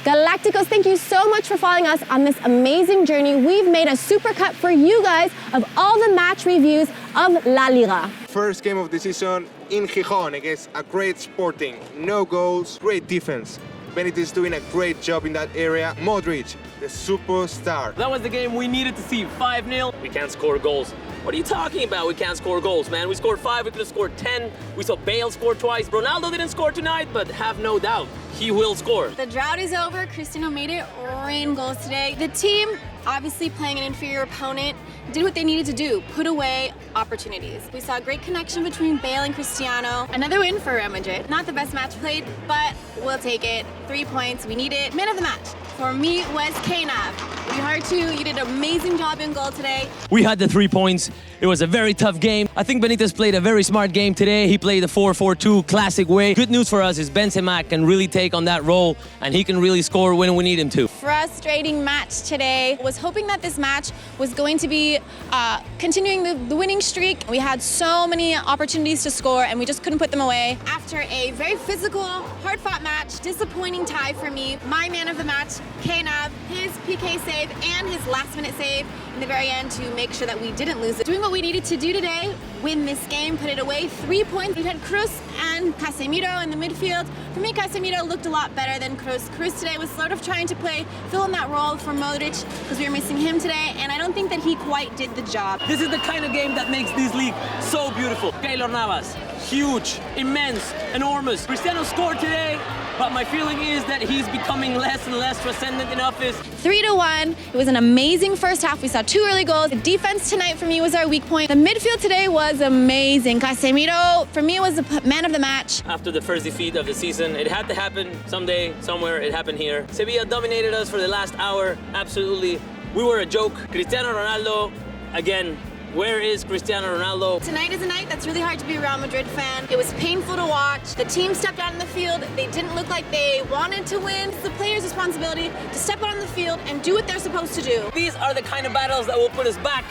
Galacticos, thank you so much for following us on this amazing journey. We've made a supercut for you guys of all the match reviews of La Liga. First game of the season in Gijón against a great Sporting. No goals, great defense. Benitez is doing a great job in that area. Modric, the superstar. That was the game we needed to see, 5-0. We can't score goals. What are you talking about? We can't score goals, man. We scored 5, we could have scored 10. We saw Bale score twice. Ronaldo didn't score tonight, but have no doubt, he will score. The drought is over. Cristiano made it rain goals today. The team, obviously playing an inferior opponent, did what they needed to do, put away opportunities. We saw a great connection between Bale and Cristiano. Another win for Real Madrid. Not the best match played, but we'll take it. 3 points, we need it. Man of the match for me was KNAV. We hard to, you did an amazing job in goal today. We had the 3 points. It was a very tough game. I think Benitez played a very smart game today. He played the 4-4-2 classic way. Good news for us is Benzema can really take on that role and he can really score when we need him to. Frustrating match today. Was hoping that this match was going to be continuing the winning streak. We had so many opportunities to score and we just couldn't put them away. After a very physical, hard-fought match, disappointing tie for me. My man of the match, KNAV, his PK save and his last-minute save in the very end to make sure that we didn't lose it. Doing what we needed to do today, win this game, put it away. 3 points. We had Cruz and Casemiro in the midfield. For me, Casemiro looked a lot better than Cruz. Cruz today was sort of trying to fill in that role for Modric because we were missing him today, and I don't think that he quite did the job. This is the kind of game that makes this league so beautiful. Keylor Navas, huge, immense, enormous. Cristiano scored today, but my feeling is that he's becoming less and less transcendent in office. 3-1. It was an amazing first half. We saw 2 early goals. The defense tonight for me was our weak point. The midfield today was amazing. Casemiro, for me, was the man of the match. After the first defeat of the season, it had to happen someday, somewhere. It happened here. Sevilla dominated us for the last hour. Absolutely. We were a joke. Cristiano Ronaldo, again, where is Cristiano Ronaldo? Tonight is a night that's really hard to be a Real Madrid fan. It was painful to watch. The team stepped out in the field. They didn't look like they wanted to win. It's the players' responsibility to step out on the field and do what they're supposed to do. These are the kind of battles that will put us back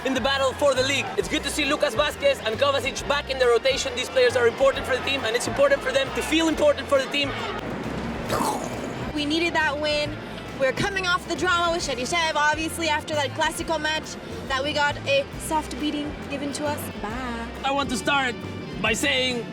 in the battle for the league. It's good to see Lucas Vazquez and Kovacic back in the rotation. These players are important for the team, and it's important for them to feel important for the team. We needed that win. We're coming off the drama with Sherishev, obviously, after that Classico match that we got a soft beating given to us. Bye. I want to start by saying,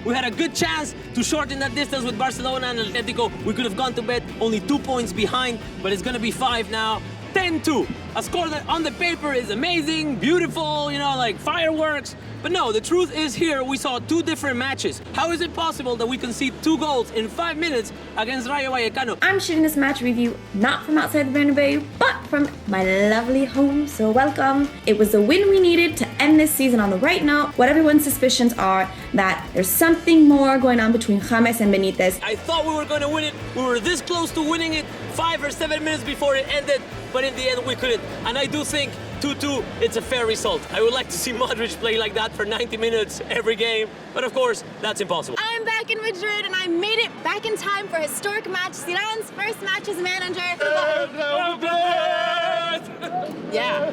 we had a good chance to shorten that distance with Barcelona and Atlético. We could have gone to bed only 2 points behind, but it's gonna be 5 now. 10-2. A score that on the paper is amazing, beautiful, you know, like fireworks. But no, the truth is here, we saw 2 different matches. How is it possible that we concede 2 goals in 5 minutes against Rayo Vallecano? I'm shooting this match review not from outside the Bernabeu, but from my lovely home, so welcome. It was the win we needed to end this season on the right note. What everyone's suspicions are that there's something more going on between James and Benitez. I thought we were going to win it. We were this close to winning it 5 or 7 minutes before it ended, but in the end we couldn't. And I do think 2-2, it's a fair result. I would like to see Modric play like that for 90 minutes every game, but of course, that's impossible. I'm back in Madrid and I made it back in time for a historic match, Zidane's first match as manager. Yeah,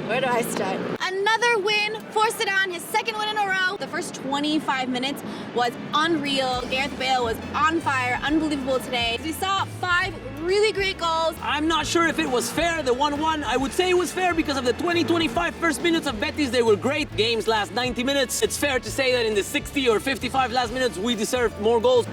where do I start? Another win for Zidane, his 2nd win in a row. The first 25 minutes was unreal. Gareth Bale was on fire, unbelievable today. We saw 5 really great goals. I'm not sure if it was fair, the 1-1. I would say it was fair because of the 20-25 first minutes of Betis. They were great. Games last 90 minutes. It's fair to say that in the 60 or 55 last minutes, we deserved more goals.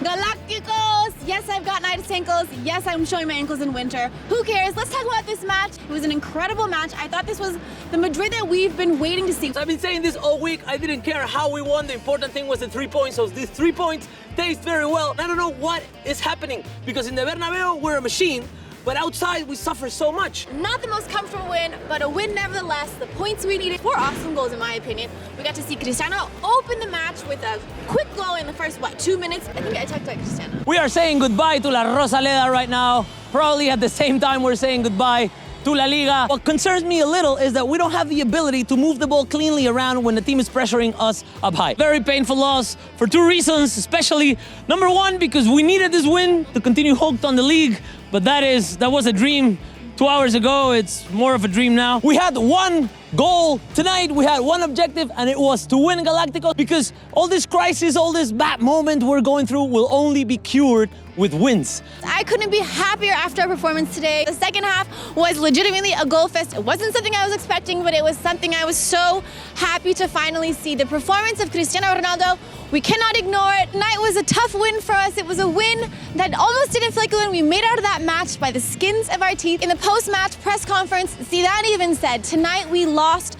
Galacticos! Yes, I've got nice ankles. Yes, I'm showing my ankles in winter. Who cares? Let's talk about this match. It was an incredible match. I thought this was the Madrid that we've been waiting to see. I've been saying this all week. I didn't care how we won. The important thing was the 3 points. So these 3 points taste very well. I don't know what is happening because in the Bernabeu, we're a machine. But outside, we suffer so much. Not the most comfortable win, but a win nevertheless. The points we needed. 4 awesome goals, in my opinion. We got to see Cristiano open the match with a quick goal in the first, 2 minutes? I think I talked about Cristiano. We are saying goodbye to La Rosaleda right now. Probably at the same time we're saying goodbye to La Liga. What concerns me a little is that we don't have the ability to move the ball cleanly around when the team is pressuring us up high. Very painful loss for 2 reasons, especially number 1, because we needed this win to continue hooked on the league, but that was a dream 2 hours ago. It's more of a dream now. We had 1 goal tonight. We had 1 objective, and it was to win Galacticos, because all this crisis, all this bad moment we're going through will only be cured with wins. I couldn't be happier after our performance today. The second half was legitimately a goal fest. It wasn't something I was expecting, but it was something I was so happy to finally see. The performance of Cristiano Ronaldo, we cannot ignore it. Tonight was a tough win for us. It was a win that almost didn't feel like a win. We made out of that match by the skins of our teeth. In the post-match press conference, Zidane even said, tonight we lost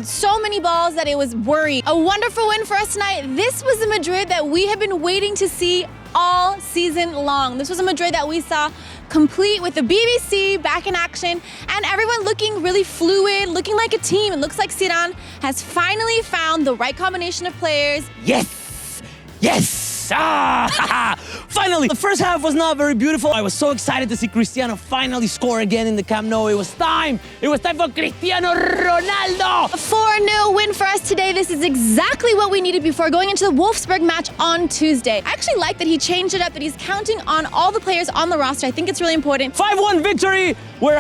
so many balls that it was worrying. A wonderful win for us tonight. This was the Madrid that we have been waiting to see all season long. This was a Madrid that we saw complete with the BBC back in action and everyone looking really fluid, looking like a team. It looks like Zidane has finally found the right combination of players. Yes! Yes! Ah! Finally! The first half was not very beautiful. I was so excited to see Cristiano finally score again in the Camp Nou. It was time! It was time for Cristiano Ronaldo! A 4-0 win for us today. This is exactly what we needed before going into the Wolfsburg match on Tuesday. I actually like that he changed it up, that he's counting on all the players on the roster. I think it's really important. 5-1 victory where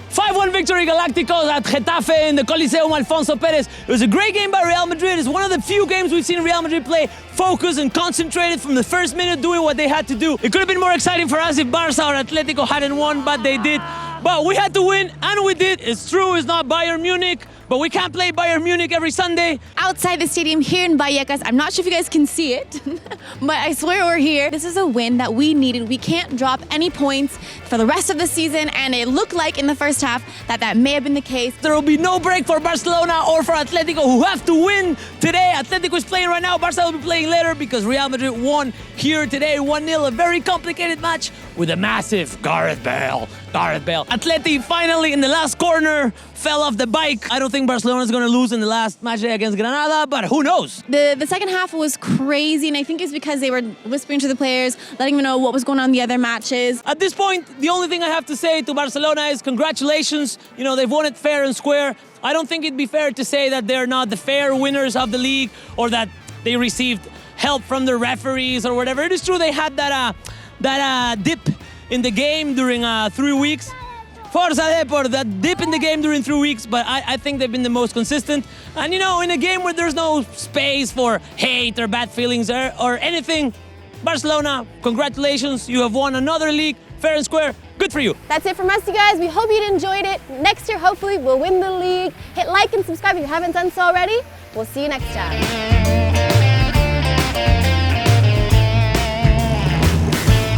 5-1 victory Galacticos at Getafe in the Coliseum Alfonso Perez. It was a great game by Real Madrid. It's one of the few games we've seen Real Madrid play focused and concentrated from the first minute doing what they had to do. It could have been more exciting for us if Barca or Atlético hadn't won, but they did. But we had to win, and we did. It's true, it's not Bayern Munich, but we can't play Bayern Munich every Sunday. Outside the stadium here in Vallecas, I'm not sure if you guys can see it, but I swear we're here. This is a win that we needed. We can't drop any points for the rest of the season, and it looked like in the first half that may have been the case. There will be no break for Barcelona or for Atlético, who have to win today. Atlético is playing right now. Barca will be playing later because Real Madrid won here today 1-0. A very complicated match with a massive Gareth Bale. Atleti finally in the last corner fell off the bike. I don't think Barcelona is going to lose in the last match day against Granada, but who knows? The second half was crazy, and I think it's because they were whispering to the players, letting them know what was going on in the other matches. At this point, the only thing I have to say to Barcelona is congratulations. You know, they've won it fair and square. I don't think it'd be fair to say that they're not the fair winners of the league or that they received help from the referees or whatever. It is true they had that dip in the game during 3 weeks. Forza Depor, that dip in the game during 3 weeks, but I think they've been the most consistent. And you know, in a game where there's no space for hate or bad feelings or anything, Barcelona, congratulations, you have won another league, fair and square, good for you. That's it from us, you guys. We hope you enjoyed it. Next year, hopefully, we'll win the league. Hit like and subscribe if you haven't done so already. We'll see you next time.